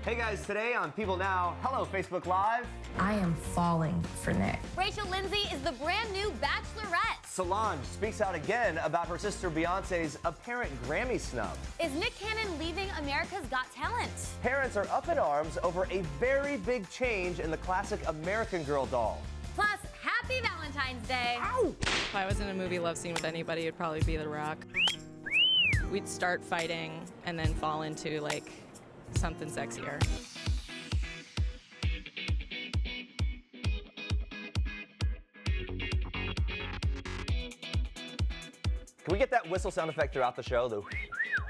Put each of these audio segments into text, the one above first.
Hey guys, today on People Now, hello Facebook Live. I am falling for Nick. Rachel Lindsay is the brand new Bachelorette. Solange speaks out again about her sister Beyonce's apparent Grammy snub. Is Nick Cannon leaving America's Got Talent? Parents are up in arms over a very big change in the classic American Girl doll. Plus, happy Valentine's Day. Ow! If I was in a movie love scene with anybody, it'd probably be The Rock. We'd start fighting and then fall into like something sexier. Can we get that whistle sound effect throughout the show?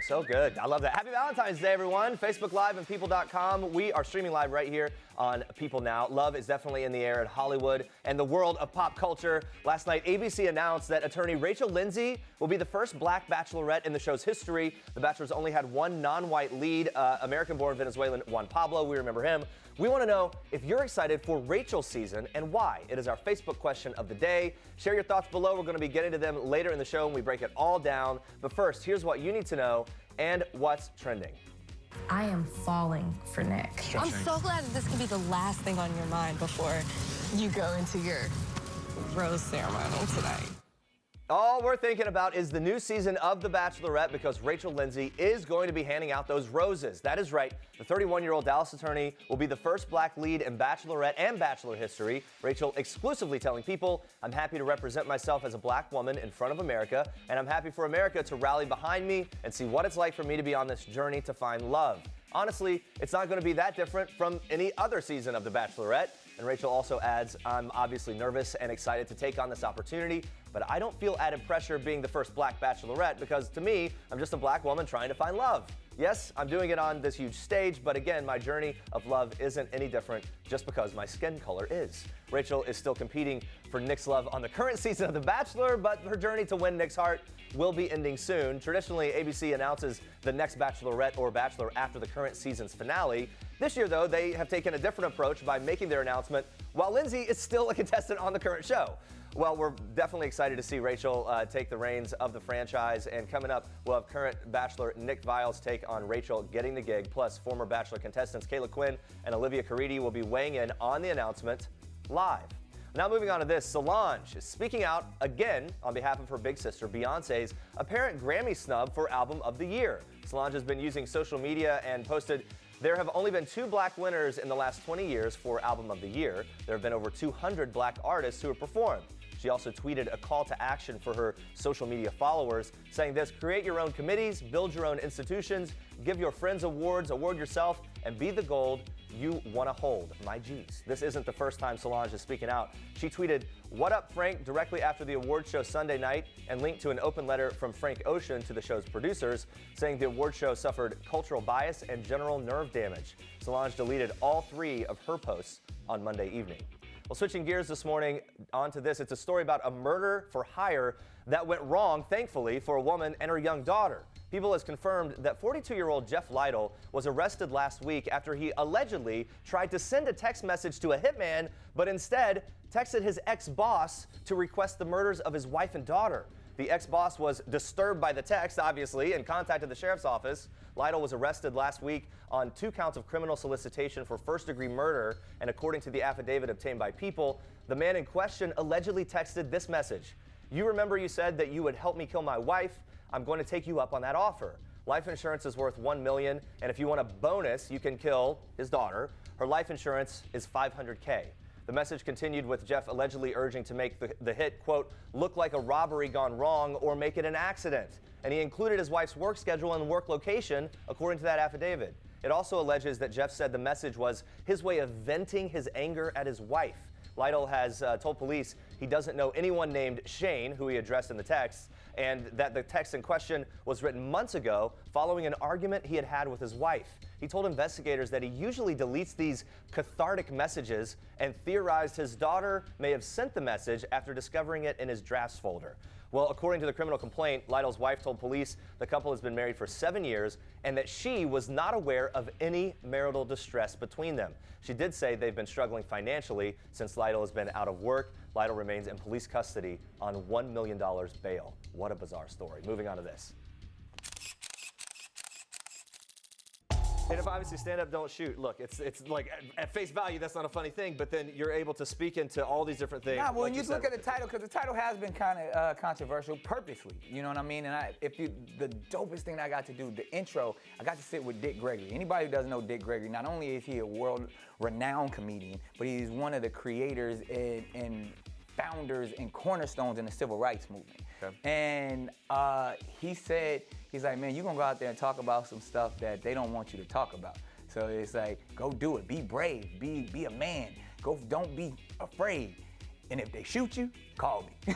So good. I love that. Happy Valentine's Day, everyone. Facebook Live and People.com. We are streaming live right here on People Now. Love is definitely in the air in Hollywood and the world of pop culture. Last night, ABC announced that attorney Rachel Lindsay will be the first black bachelorette in the show's history. The Bachelors only had one non-white lead, American-born Venezuelan Juan Pablo. We remember him. We want to know if you're excited for Rachel's season and why. It is our Facebook question of the day. Share your thoughts below. We're going to be getting to them later in the show when we break it all down. But first, here's what you need to know and what's trending. I am falling for Nick. I'm so glad that this can be the last thing on your mind before you go into your rose ceremony tonight. All we're thinking about is the new season of The Bachelorette because Rachel Lindsay is going to be handing out those roses. That is right. The 31-year-old Dallas attorney will be the first black lead in Bachelorette and Bachelor history. Rachel exclusively telling people, I'm happy to represent myself as a black woman in front of America, and I'm happy for America to rally behind me and see what it's like for me to be on this journey to find love. Honestly, it's not going to be that different from any other season of The Bachelorette. And Rachel also adds, I'm obviously nervous and excited to take on this opportunity, but I don't feel added pressure being the first black bachelorette because to me, I'm just a black woman trying to find love. Yes, I'm doing it on this huge stage, but again, my journey of love isn't any different just because my skin color is. Rachel is still competing for Nick's love on the current season of The Bachelor, but her journey to win Nick's heart will be ending soon. Traditionally, ABC announces the next Bachelorette or Bachelor after the current season's finale. This year, though, they have taken a different approach by making their announcement while Lindsay is still a contestant on the current show. Well, we're definitely excited to see Rachel take the reins of the franchise. And coming up, we'll have current Bachelor Nick Viall's take on Rachel getting the gig. Plus, former Bachelor contestants Caila Quinn and Olivia Caridi will be weighing in on the announcement live. Now moving on to this, Solange is speaking out again on behalf of her big sister Beyonce's apparent Grammy snub for Album of the Year. Solange has been using social media and posted, there have only been 2 black winners in the last 20 years for Album of the Year. There have been over 200 black artists who have performed. She also tweeted a call to action for her social media followers, saying this, create your own committees, build your own institutions, give your friends awards, award yourself, and be the gold you want to hold. My G's. This isn't the first time Solange is speaking out. She tweeted, what up, Frank, directly after the award show Sunday night, and linked to an open letter from Frank Ocean to the show's producers, saying the award show suffered cultural bias and general nerve damage. Solange deleted all 3 of her posts on Monday evening. Well, switching gears this morning onto this, it's a story about a murder for hire that went wrong, thankfully, for a woman and her young daughter. People has confirmed that 42-year-old Jeff Lytle was arrested last week after he allegedly tried to send a text message to a hitman, but instead texted his ex-boss to request the murders of his wife and daughter. The ex-boss was disturbed by the text, obviously, and contacted the sheriff's office. Lytle was arrested last week on 2 counts of criminal solicitation for first-degree murder, and according to the affidavit obtained by People, the man in question allegedly texted this message. You remember you said that you would help me kill my wife? I'm going to take you up on that offer. Life insurance is worth $1 million, and if you want a bonus, you can kill his daughter. Her life insurance is $500K. The message continued with Jeff allegedly urging to make the hit, quote, look like a robbery gone wrong or make it an accident. And he included his wife's work schedule and work location, according to that affidavit. It also alleges that Jeff said the message was his way of venting his anger at his wife. Lytle has told police he doesn't know anyone named Shane, who he addressed in the text, and that the text in question was written months ago following an argument he had had with his wife. He told investigators that he usually deletes these cathartic messages and theorized his daughter may have sent the message after discovering it in his drafts folder. Well, according to the criminal complaint, Lytle's wife told police the couple has been married for 7 years and that she was not aware of any marital distress between them. She did say they've been struggling financially since Lytle has been out of work. Lytle remains in police custody on $1 million bail. What a bizarre story. Moving on to this. And if obviously stand up, don't shoot. Look, it's like at face value, that's not a funny thing, but then you're able to speak into all these different things. Nah, well, like when you look at the title, because the title has been kind of controversial purposely, you know what I mean? And the dopest thing that I got to do, the intro, I got to sit with Dick Gregory. Anybody who doesn't know Dick Gregory, not only is he a world-renowned comedian, but he's one of the creators and founders and cornerstones in the civil rights movement. Okay. And he said, he's like, man, you're gonna go out there and talk about some stuff that they don't want you to talk about. So it's like, go do it, be brave, be a man, don't be afraid. And if they shoot you, call me.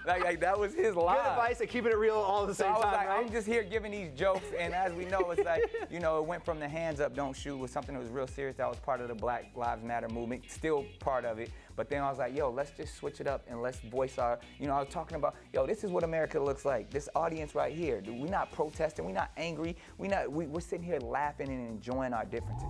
like that was his line. Good advice at keeping it real all at the same I was time, like, right? I'm just here giving these jokes, and as we know, it's like, you know, it went from the hands up, don't shoot, was something that was real serious. That was part of the Black Lives Matter movement, still part of it. But then I was like, yo, let's just switch it up and let's voice our, you know, I was talking about, yo, this is what America looks like. This audience right here. We're not protesting, we're not angry, we're sitting here laughing and enjoying our differences.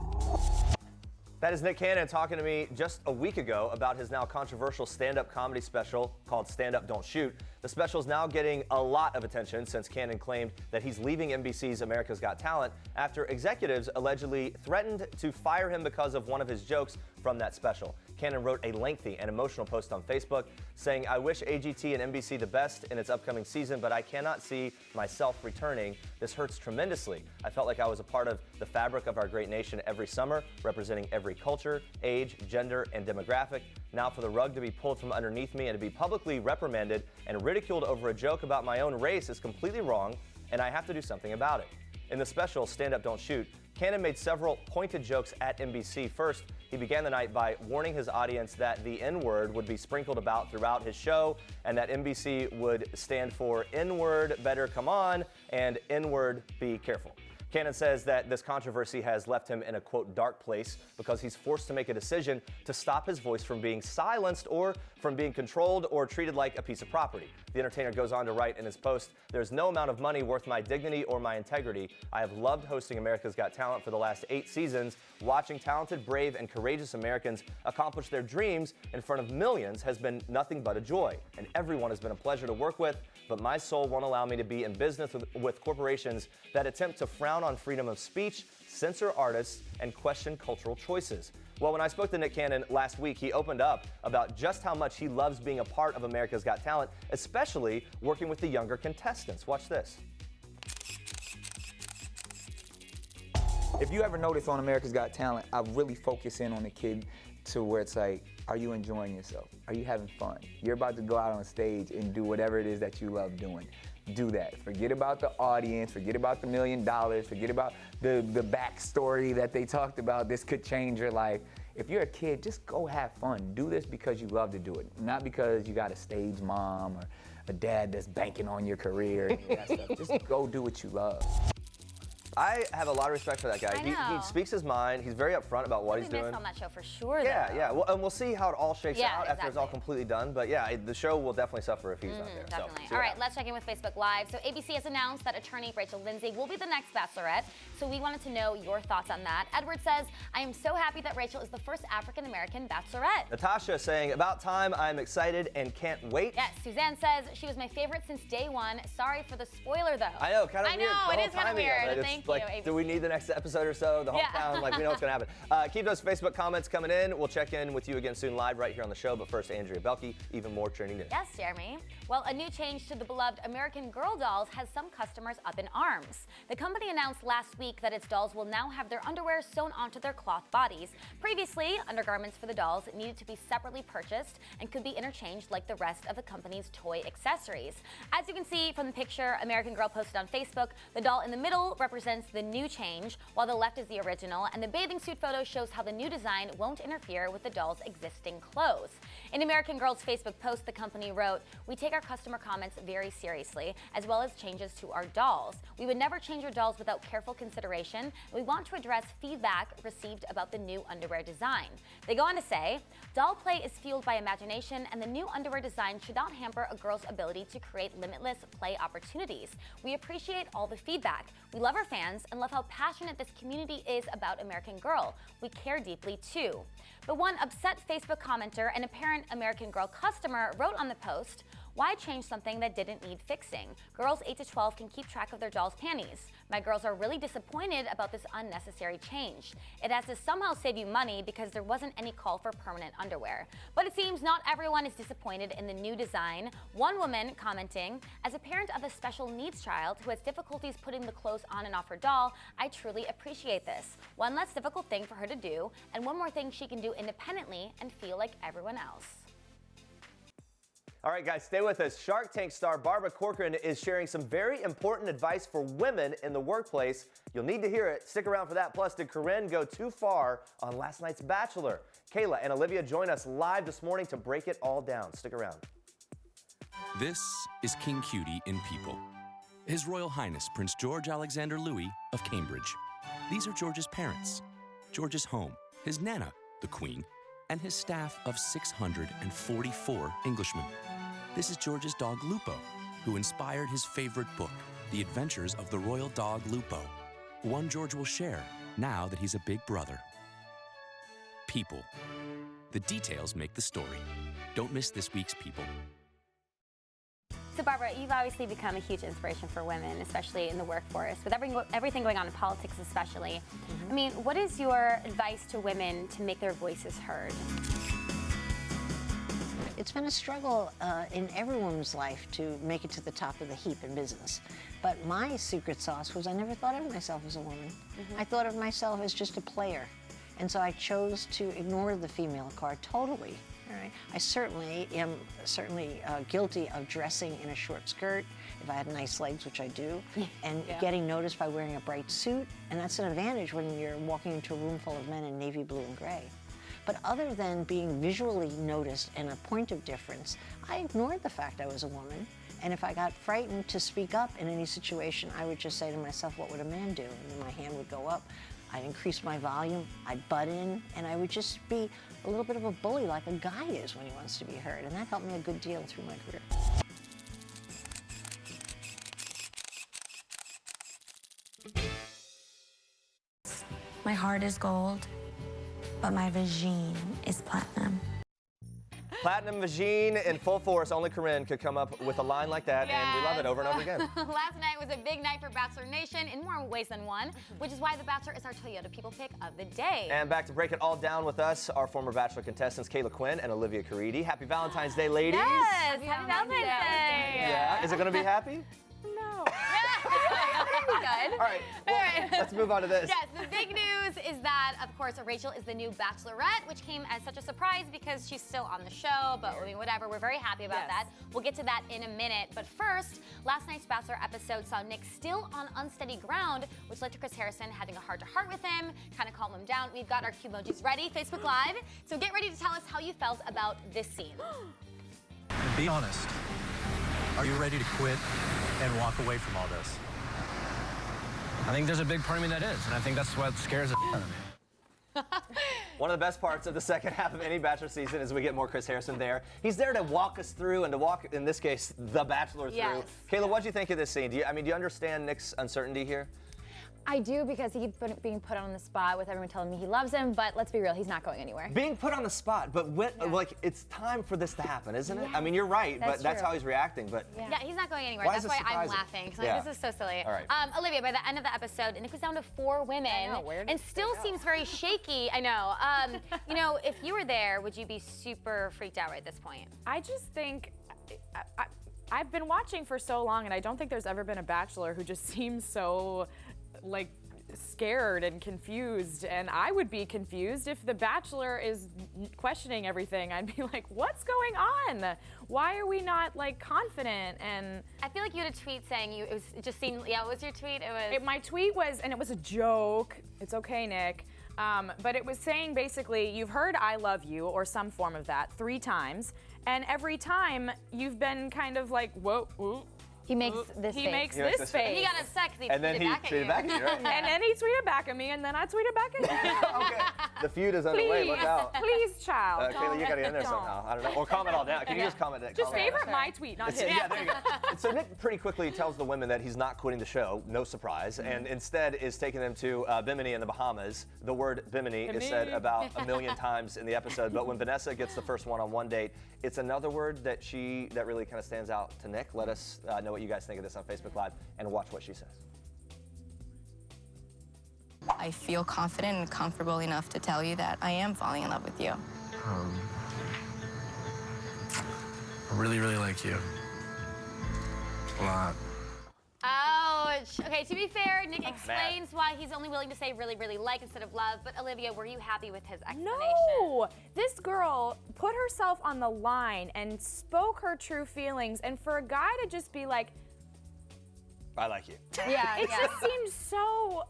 That is Nick Cannon talking to me just a week ago about his now controversial stand-up comedy special called Stand Up, Don't Shoot. The special is now getting a lot of attention since Cannon claimed that he's leaving NBC's America's Got Talent after executives allegedly threatened to fire him because of one of his jokes from that special. Cannon wrote a lengthy and emotional post on Facebook saying, I wish AGT and NBC the best in its upcoming season, but I cannot see myself returning. This hurts tremendously. I felt like I was a part of the fabric of our great nation every summer, representing every culture, age, gender, and demographic. Now for the rug to be pulled from underneath me and to be publicly reprimanded and ridiculed over a joke about my own race is completely wrong, and I have to do something about it. In the special, Stand Up, Don't Shoot, Cannon made several pointed jokes at NBC. First, he began the night by warning his audience that the N-word would be sprinkled about throughout his show and that NBC would stand for N-word, better come on, and N-word, be careful. Cannon says that this controversy has left him in a, quote, dark place because he's forced to make a decision to stop his voice from being silenced or from being controlled or treated like a piece of property. The entertainer goes on to write in his post, there's no amount of money worth my dignity or my integrity. I have loved hosting America's Got Talent for the last 8 seasons. Watching talented, brave, and courageous Americans accomplish their dreams in front of millions has been nothing but a joy. And everyone has been a pleasure to work with, but my soul won't allow me to be in business with corporations that attempt to frown on freedom of speech, censor artists, and question cultural choices. Well, when I spoke to Nick Cannon last week, he opened up about just how much he loves being a part of America's Got Talent, especially working with the younger contestants. Watch this. If you ever notice on America's Got Talent, I really focus in on the kid to where it's like, are you enjoying yourself? Are you having fun? You're about to go out on stage and do whatever it is that you love doing. Do that. Forget about the audience, forget about the $1 million, forget about the backstory that they talked about. This could change your life. If you're a kid, just go have fun. Do this because you love to do it, not because you got a stage mom or a dad that's banking on your career and all that stuff. Just go do what you love. I have a lot of respect for that guy. I know. He speaks his mind. He's very upfront about what he's doing. We missed on that show for sure, Yeah, though. yeah. Well, and we'll see how it all shakes out after it's all exactly. completely done. But yeah, the show will definitely suffer if he's not there. Definitely. So, All right, let's check in with Facebook Live. So ABC has announced that attorney Rachel Lindsay will be the next Bachelorette. So we wanted to know your thoughts on that. Edward says, I am so happy that Rachel is the first African-American Bachelorette. Natasha saying, about time, I'm excited and can't wait. Yes, Suzanne says, she was my favorite since day one. Sorry for the spoiler, though. I know, kind of weird. I know, it is kind of weird. It's Thank like, you, ABC. do we need the next episode or so? The hometown, like we know what's going to happen. Keep those Facebook comments coming in. We'll check in with you again soon live right here on the show. But first, Andrea Boehlke, even more trending news. Yes, Jeremy. Well, a new change to the beloved American Girl dolls has some customers up in arms. The company announced last week that its dolls will now have their underwear sewn onto their cloth bodies. Previously, undergarments for the dolls needed to be separately purchased and could be interchanged like the rest of the company's toy accessories. As you can see from the picture American Girl posted on Facebook, the doll in the middle represents the new change, while the left is the original, and the bathing suit photo shows how the new design won't interfere with the doll's existing clothes. In American Girl's Facebook post, the company wrote, we take our customer comments very seriously, as well as changes to our dolls. We would never change our dolls without careful consideration. We want to address feedback received about the new underwear design. They go on to say, doll play is fueled by imagination, and the new underwear design should not hamper a girl's ability to create limitless play opportunities. We appreciate all the feedback. We love our fans and love how passionate this community is about American Girl. We care deeply too. But one upset Facebook commenter and apparent American Girl customer wrote on the post, Why change something that didn't need fixing? Girls 8 to 12 can keep track of their doll's panties. My girls are really disappointed about this unnecessary change. It has to somehow save you money because there wasn't any call for permanent underwear. But it seems not everyone is disappointed in the new design. One woman commenting, as a parent of a special needs child who has difficulties putting the clothes on and off her doll, I truly appreciate this. One less difficult thing for her to do, and one more thing she can do independently and feel like everyone else. All right, guys, stay with us. Shark Tank star Barbara Corcoran is sharing some very important advice for women in the workplace. You'll need to hear it. Stick around for that. Plus, did Corinne go too far on last night's Bachelor? Caila and Olivia join us live this morning to break it all down. Stick around. This is King Cutie in People. His Royal Highness Prince George Alexander Louis of Cambridge. These are George's parents, George's home, his Nana, the Queen, and his staff of 644 Englishmen. This is George's dog Lupo, who inspired his favorite book, The Adventures of the Royal Dog Lupo, one George will share now that he's a big brother. People. The details make the story. Don't miss this week's People. So Barbara, you've obviously become a huge inspiration for women, especially in the workforce, with everything going on in politics especially. I mean, what is your advice to women to make their voices heard? It's been a struggle in everyone's life to make it to the top of the heap in business. But my secret sauce was I never thought of myself as a woman. I thought of myself as just a player. And so I chose to ignore the female card totally. All right. I certainly am guilty of dressing in a short skirt if I had nice legs, which I do, and getting noticed by wearing a bright suit. And that's an advantage when you're walking into a room full of men in navy blue and gray. But other than being visually noticed and a point of difference, I ignored the fact I was a woman. And if I got frightened to speak up in any situation, I would just say to myself, what would a man do? And then my hand would go up. I'd increase my volume, I'd butt in, and I would just be a little bit of a bully like a guy is when he wants to be heard. And that helped me a good deal through my career. My heart is gold, but my vagine is platinum. Platinum vagine in full force. Only Corinne could come up with a line like that, and we love it over and over again. Last night was a big night for Bachelor Nation in more ways than one, which is why The Bachelor is our Toyota People Pick of the day. And back to break it all down with us, our former Bachelor contestants, Caila Quinn and Olivia Caridi. Happy Valentine's Day, ladies. Yes, happy Valentine's Day. Yeah, is it going to be happy? No. Good. All right, well, let's move on to this. Yes, the big news is that, of course, Rachel is the new Bachelorette, which came as such a surprise because she's still on the show, but I mean, whatever, we're very happy about that. We'll get to that in a minute. But first, last night's Bachelor episode saw Nick still on unsteady ground, which led to Chris Harrison having a heart-to-heart with him, kind of calm him down. We've got our cue emojis ready, Facebook Live. So get ready to tell us how you felt about this scene. Be honest. Are you ready to quit and walk away from all this? I think there's a big part of me that is, and I think that's what scares the out of me. One of the best parts of the second half of any Bachelor season is we get more Chris Harrison there. He's there to walk us through and to walk, in this case, the Bachelor through. Caila, what do you think of this scene? Do you understand Nick's uncertainty here? I do, because he keeps being put on the spot with everyone telling me he loves him, but let's be real, he's not going anywhere. Being put on the spot, but when, like, it's time for this to happen, isn't it? I mean, you're right, but that's how he's reacting. But yeah, he's not going anywhere. Why That's is why this I'm surprising? laughing, because like, this is so silly. All right. Olivia, by the end of the episode, Nick was down to 4 women, and still seems very shaky. I know. You know, if you were there, would you be super freaked out right at this point? I just think I've been watching for so long, and I don't think there's ever been a Bachelor who just seems so, like, scared and confused. And I would be confused if the Bachelor is questioning everything. I'd be like, what's going on? Why are we not, like, confident? And I feel like you had a tweet saying it just seemed, what was your tweet? My tweet was, and it was a joke. It's okay, Nick. But it was saying basically, you've heard I love you, or some form of that, 3 times. And every time you've been kind of like, whoa, whoa. He makes this face. He makes this face. And he got upset because he tweeted back at you. And then he tweeted back at me, and then I tweeted back at him. Okay. The feud is underway. Look out. Please, child. Kayla, you gotta get in there Don't. somehow. I don't know. Or comment all down. Can you just comment that? Just comment favorite my tweet, not his. Yeah, there you go. So Nick pretty quickly tells the women that he's not quitting the show, no surprise, and instead is taking them to Bimini in the Bahamas. The word Bimini is said about 1 million times in the episode, but when Vanessa gets the first one-on-one date, it's another word that really kind of stands out to Nick. Let us know what you guys think of this on Facebook Live and watch what she says. I feel confident and comfortable enough to tell you that I am falling in love with you. I really, really like you. A lot. Ouch. Okay, to be fair, Nick explains why he's only willing to say really, really like instead of love. But Olivia, were you happy with his explanation? No! This girl put herself on the line and spoke her true feelings, and for a guy to just be like, I like you. Yeah, it just seems so,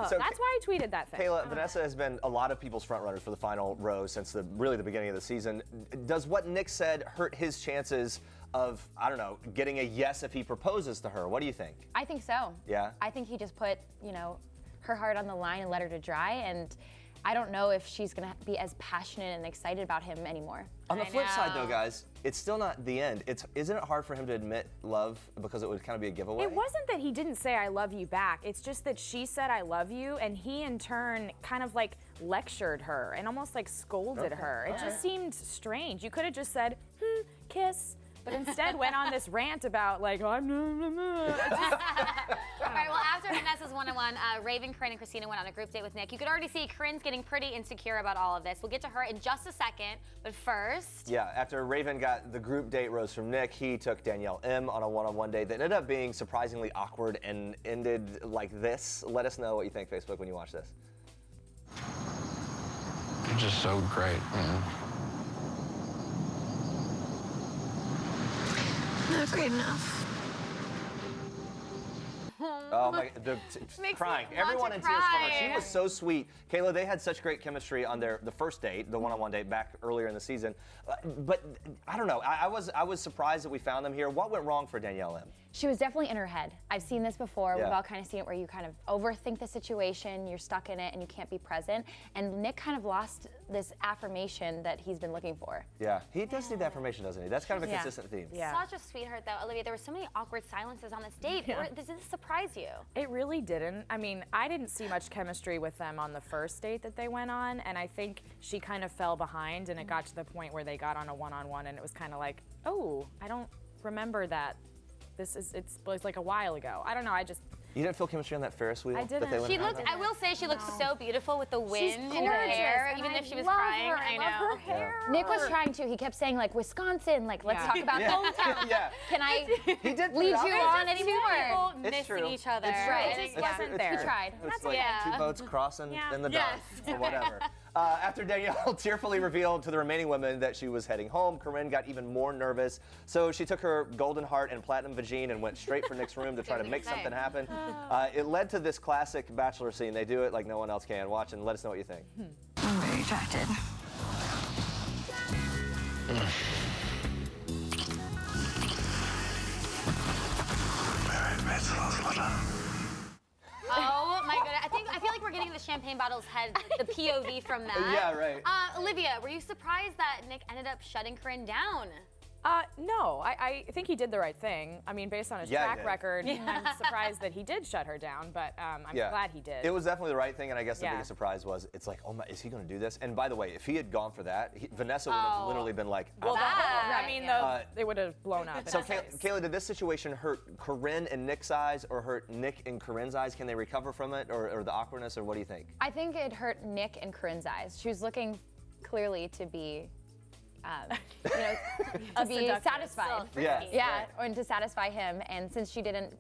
So, that's why I tweeted that thing. Kayla, Vanessa has been a lot of people's frontrunner for the final rose since really the beginning of the season. Does what Nick said hurt his chances of, I don't know, getting a yes if he proposes to her? What do you think? I think so. Yeah? I think he just put, her heart on the line and let her to dry, and I don't know if she's gonna be as passionate and excited about him anymore. On the flip side, though, guys, it's still not the end. Isn't it hard for him to admit love because it would kind of be a giveaway? It wasn't that he didn't say I love you back. It's just that she said I love you, and he in turn kind of like lectured her and almost like scolded her. It just seemed strange. You could have just said, kiss. But instead went on this rant about like, I'm All right, well, after Vanessa's one-on-one, Raven, Corinne, and Christina went on a group date with Nick. You could already see Corinne's getting pretty insecure about all of this. We'll get to her in just a second, but first... Yeah, after Raven got the group date rose from Nick, he took Danielle M on a one-on-one date that ended up being surprisingly awkward and ended like this. Let us know what you think, Facebook, when you watch this. You're just so great, man. Not great enough. Oh my, crying. me want Everyone to in tears for her. cry. She was so sweet. Kayla, they had such great chemistry on the first date, the one-on-one date back earlier in the season. But I don't know. I was surprised that we found them here. What went wrong for Danielle M? She was definitely in her head. I've seen this before. Yeah. We've all kind of seen it where you kind of overthink the situation, you're stuck in it, and you can't be present. And Nick kind of lost this affirmation that he's been looking for. Yeah, he does need the affirmation, doesn't he? That's kind of a consistent theme. Yeah. Such a sweetheart, though, Olivia. There were so many awkward silences on this date. Did this surprise you? It really didn't. I mean, I didn't see much chemistry with them on the first date that they went on, and I think she kind of fell behind, and it got to the point where they got on a one-on-one, and it was kind of like, oh, I don't remember that. It was like a while ago. I don't know, You didn't feel chemistry on that Ferris wheel? I didn't. That they went She on? looked, I will say she looked so beautiful with the wind in her gorgeous, hair, and even I if she was love crying. her. I I know. love her hair. Nick was trying to. He kept saying like Wisconsin, like let's talk about hometown. Yeah. Can I He did lead put it you out on there. anymore? People It's missing true. each other. It's true. Right. It just It's wasn't true. there. He tried. It's like Yeah. two boats crossing Yeah. in the dark or whatever. After Danielle tearfully revealed to the remaining women that she was heading home, Corinne got even more nervous. So she took her golden heart and platinum vagine and went straight for Nick's room to try to make something happen. It led to this classic Bachelor scene. They do it like no one else can. Watch and let us know what you think. I'm very attracted. Oh my goodness! I feel like we're getting the champagne bottles head, the POV from that. Yeah, right. Olivia, were you surprised that Nick ended up shutting Corinne down? No, I think he did the right thing. I mean, based on his Yeah, he track did. record, I'm surprised that he did shut her down, but I'm glad he did. It was definitely the right thing, and I guess the Yeah. biggest surprise was, it's like, oh my, is he going to do this? And by the way, if he had gone for that, Vanessa would have literally been like, Well, Right. I mean, Yeah. they would have blown up. So, Kayla, did this situation hurt Corinne and Nick's eyes or hurt Nick and Corinne's eyes? Can they recover from it or the awkwardness, or what do you think? I think it hurt Nick and Corinne's eyes. She was looking clearly to be, to be satisfied. Yeah. Yeah, and to satisfy him. And since she didn't,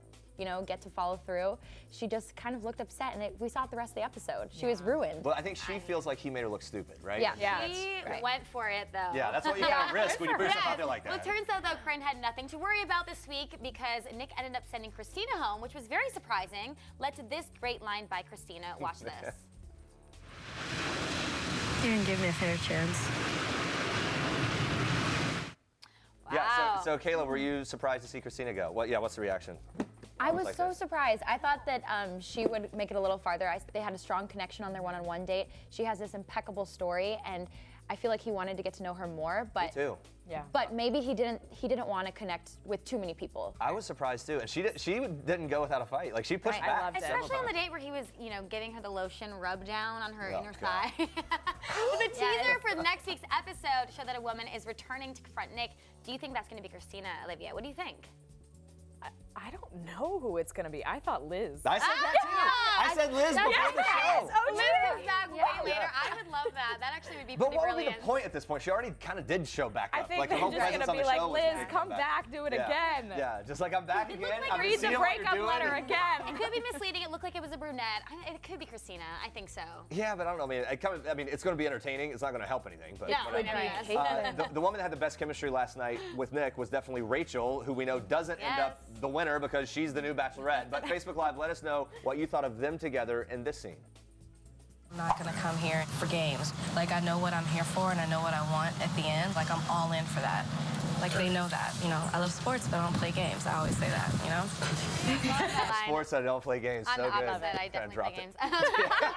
get to follow through, she just kind of looked upset. And we saw it the rest of the episode. She was ruined. Well, I think she feels like he made her look stupid, right? Yeah. Yeah. She right. went for it, though. Yeah, that's what you kind of risk when you put yourself out there like Well, that. it turns out, though, Corinne had nothing to worry about this week because Nick ended up sending Christina home, which was very surprising. Led to this great line by Christina. Watch this. You didn't give me a fair chance. Yeah, so Kayla, were you surprised to see Christina go? What's the reaction? I was like so this. surprised. I thought that she would make it a little farther. They had a strong connection on their one-on-one date. She has this impeccable story, and I feel like he wanted to get to know her more. But Me too. Yeah. But maybe he didn't want to connect with too many people. I was surprised too, and she didn't go without a fight. Like she pushed Right. back. I loved it. Especially on the date where he was, you know, giving her the lotion rub down on her Oh, inner God. thigh. The teaser for next week's episode showed that a woman is returning to confront Nick. Do you think that's going to be Christina, Olivia? What do you think? I don't know who it's gonna be. I thought Liz. I said that too. I said Liz before the show. Oh, Liz comes back way later. I would love that. That actually would be But pretty what would be brilliant. the point at this point? She already kind of did show back up. I think like, they're her whole just presence gonna on be the like, show was Liz, gonna come back, do it again. Yeah, just like I'm back It again. looked like I've been Read the seeing what you're breakup doing. letter again. It could be misleading. It looked like it was a brunette. It could be Christina. I think so. Yeah, but I don't know. I mean, it's going to be entertaining. It's not going to help anything. But Yeah, whatever. I know. The woman that had the best chemistry last night with Nick was definitely Rachel, who we know doesn't end up the winner because she's the new Bachelorette. But Facebook Live, let us know what you thought of them together in this scene. I'm not gonna come here for games. Like, I know what I'm here for and I know what I want at the end. Like, I'm all in for that. Like, they know that. You know, I love sports, but I don't play games. I always say that, you know? Sports, I don't play games. So I good. love it. I Kinda definitely dropped play it. games.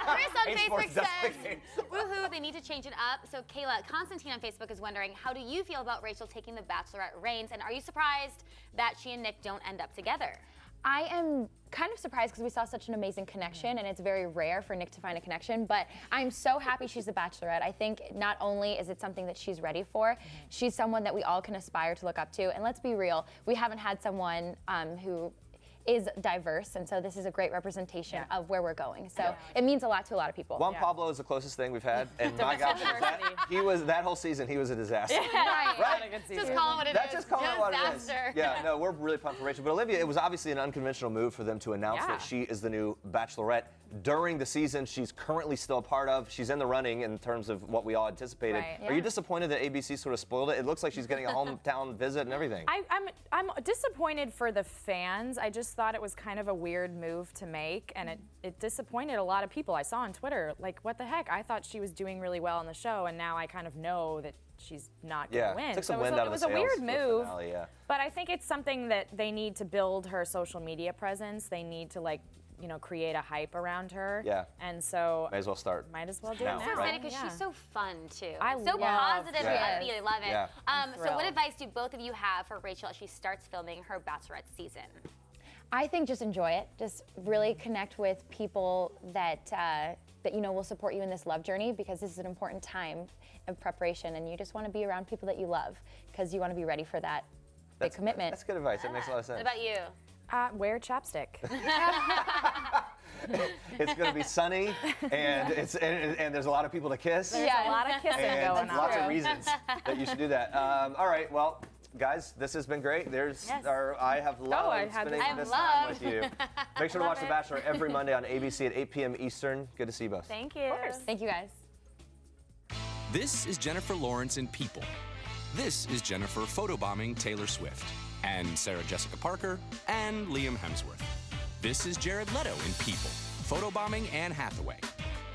Chris on Hey, Facebook sports does play says, games. woohoo, they need to change it up. So Caila, Constantine on Facebook is wondering, how do you feel about Rachel taking the Bachelorette reins? And are you surprised that she and Nick don't end up together? I am kind of surprised because we saw such an amazing connection, and it's very rare for Nick to find a connection, but I'm so happy she's the Bachelorette. I think not only is it something that she's ready for, she's someone that we all can aspire to look up to. And let's be real, we haven't had someone who is diverse, and so this is a great representation of where we're going. So it means a lot to a lot of people. Juan Pablo is the closest thing we've had, and my God, that whole season, he was a disaster. Right. Just call it what it is. Just call it what it is. Disaster. Yeah, no, we're really pumped for Rachel. But Olivia, it was obviously an unconventional move for them to announce that she is the new Bachelorette during the season she's currently still a part of. She's in the running in terms of what we all anticipated. Right. Are you disappointed that ABC sort of spoiled it? It looks like she's getting a hometown visit and everything. I'm disappointed for the fans. I just thought it was kind of a weird move to make, and it disappointed a lot of people. I saw on Twitter, like, what the heck? I thought she was doing really well on the show, and now I kind of know that she's not going to win. Took some So wind out of it was the a sails weird for the move. finale, yeah. But I think it's something that they need to build her social media presence. They need to, like, you know, create a hype around her. Yeah. And so May as well start. might as well do now, it I'm now. so excited because she's so fun too. I so love positive and her. upbeat. I love it. Yeah. So what advice do both of you have for Rachel as she starts filming her Bachelorette season? I think just enjoy it. Just really connect with people that that you know will support you in this love journey, because this is an important time of preparation, and you just want to be around people that you love because you want to be ready for that big commitment. That's good advice. That makes a lot of sense. What about you? Wear chapstick. It's going to be sunny, and and there's a lot of people to kiss. There's a lot of kissing and going on. lots of reasons that you should do that. All right, well, guys, this has been great. I have loved spending this time with you. Make sure to watch The Bachelor every Monday on ABC at 8 p.m. Eastern. Good to see you both. Thank you. Thank you guys. This is Jennifer Lawrence in People. This is Jennifer photobombing Taylor Swift, and Sarah Jessica Parker, and Liam Hemsworth. This is Jared Leto in People, photobombing Anne Hathaway,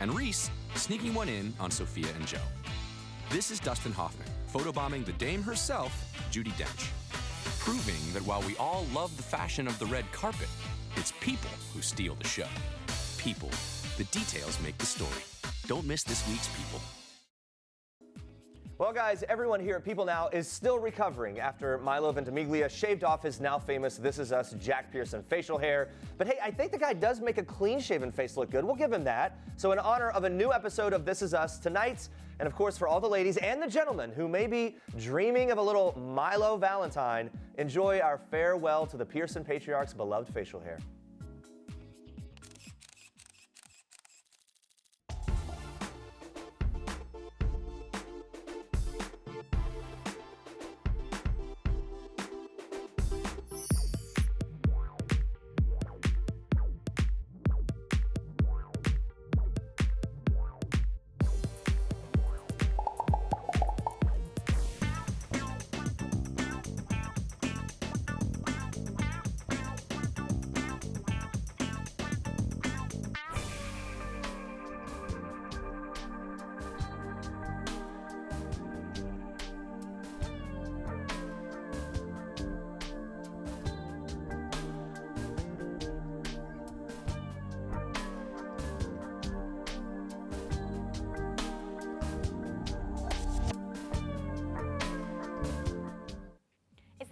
and Reese sneaking one in on Sophia and Joe. This is Dustin Hoffman, photobombing the dame herself, Judi Dench, proving that while we all love the fashion of the red carpet, it's people who steal the show. People. The details make the story. Don't miss this week's People. Well, guys, everyone here at People Now is still recovering after Milo Ventimiglia shaved off his now famous This Is Us Jack Pearson facial hair. But hey, I think the guy does make a clean-shaven face look good. We'll give him that. So in honor of a new episode of This Is Us tonight, and of course for all the ladies and the gentlemen who may be dreaming of a little Milo Valentine, enjoy our farewell to the Pearson patriarch's beloved facial hair.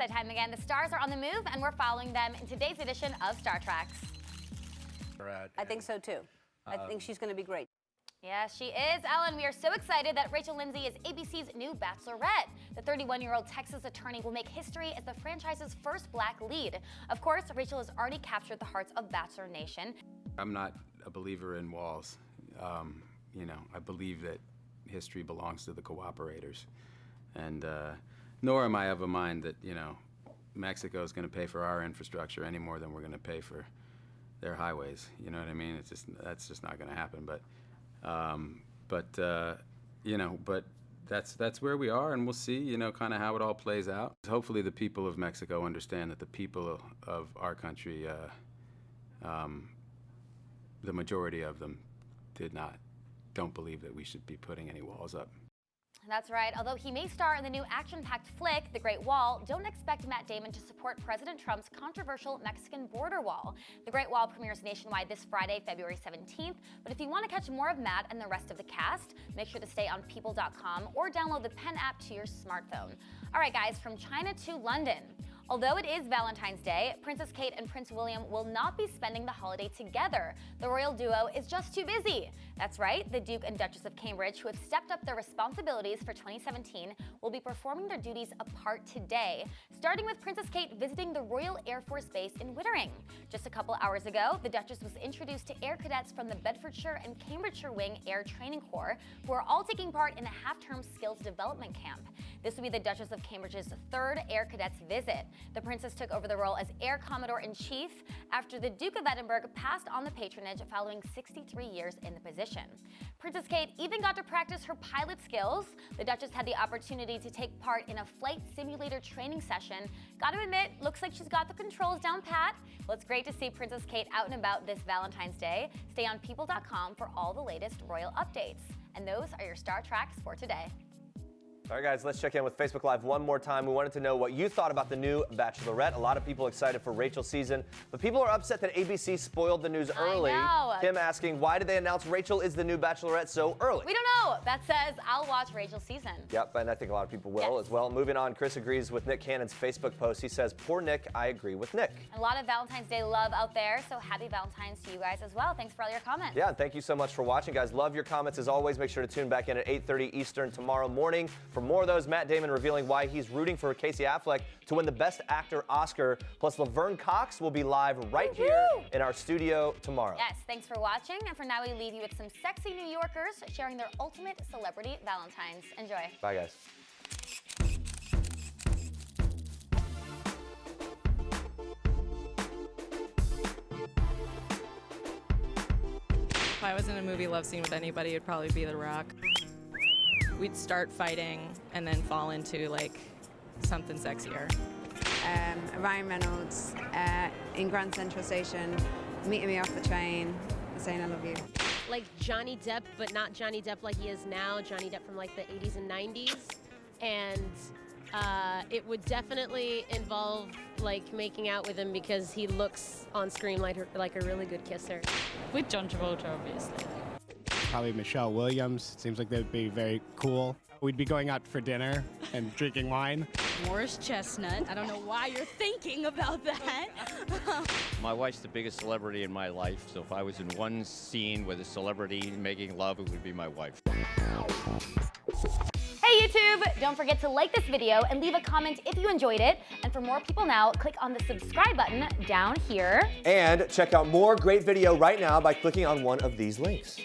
that time again. The stars are on the move, and we're following them in today's edition of Star Treks. I think so too. I think she's going to be great. Yes, she is, Ellen. We are so excited that Rachel Lindsay is ABC's new Bachelorette. The 31-year-old Texas attorney will make history as the franchise's first black lead. Of course, Rachel has already captured the hearts of Bachelor Nation. I'm not a believer in walls. I believe that history belongs to the cooperators. And nor am I of a mind that, Mexico is going to pay for our infrastructure any more than we're going to pay for their highways. You know what I mean? That's just not going to happen. But that's where we are, and we'll see, kind of how it all plays out. Hopefully the people of Mexico understand that the people of our country, the majority of them don't believe that we should be putting any walls up. That's right. Although he may star in the new action-packed flick, The Great Wall, don't expect Matt Damon to support President Trump's controversial Mexican border wall. The Great Wall premieres nationwide this Friday, February 17th. But if you want to catch more of Matt and the rest of the cast, make sure to stay on people.com or download the Pen app to your smartphone. All right, guys, from China to London. Although it is Valentine's Day, Princess Kate and Prince William will not be spending the holiday together. The royal duo is just too busy. That's right, the Duke and Duchess of Cambridge, who have stepped up their responsibilities for 2017, will be performing their duties apart today, starting with Princess Kate visiting the Royal Air Force Base in Wittering. Just a couple hours ago, the Duchess was introduced to air cadets from the Bedfordshire and Cambridgeshire Wing Air Training Corps, who are all taking part in a half-term skills development camp. This will be the Duchess of Cambridge's third Air Cadets visit. The princess took over the role as Air Commodore-in-Chief after the Duke of Edinburgh passed on the patronage following 63 years in the position. Princess Kate even got to practice her pilot skills. The Duchess had the opportunity to take part in a flight simulator training session. Gotta admit, looks like she's got the controls down pat. Well, it's great to see Princess Kate out and about this Valentine's Day. Stay on people.com for all the latest royal updates. And those are your Star Treks for today. All right, guys, let's check in with Facebook Live one more time. We wanted to know what you thought about the new Bachelorette. A lot of people excited for Rachel's season, but people are upset that ABC spoiled the news early. I know. Kim asking, why did they announce Rachel is the new Bachelorette so early? We don't know. That says I'll watch Rachel's season. Yep, and I think a lot of people will as well. Moving on, Chris agrees with Nick Cannon's Facebook post. He says, poor Nick, I agree with Nick. A lot of Valentine's Day love out there, so happy Valentine's to you guys as well. Thanks for all your comments. Yeah, and thank you so much for watching, guys. Love your comments as always. Make sure to tune back in at 8:30 Eastern tomorrow morning for more of those. Matt Damon revealing why he's rooting for Casey Affleck to win the Best Actor Oscar. Plus, Laverne Cox will be live right here in our studio tomorrow. Yes, thanks for watching. And for now, we leave you with some sexy New Yorkers sharing their ultimate celebrity Valentines. Enjoy. Bye, guys. If I was in a movie love scene with anybody, it'd probably be The Rock. We'd start fighting and then fall into like something sexier. Ryan Reynolds in Grand Central Station, meeting me off the train, saying I love you. Like Johnny Depp, but not Johnny Depp like he is now, Johnny Depp from like the 80s and 90s. And it would definitely involve like making out with him because he looks on screen like a really good kisser. With John Travolta, obviously. Probably Michelle Williams. Seems like that'd be very cool. We'd be going out for dinner and drinking wine. Morris Chestnut. I don't know why you're thinking about that. My wife's the biggest celebrity in my life, so if I was in one scene with a celebrity making love, it would be my wife. Hey YouTube! Don't forget to like this video and leave a comment if you enjoyed it. And for more people now, click on the subscribe button down here. And check out more great video right now by clicking on one of these links.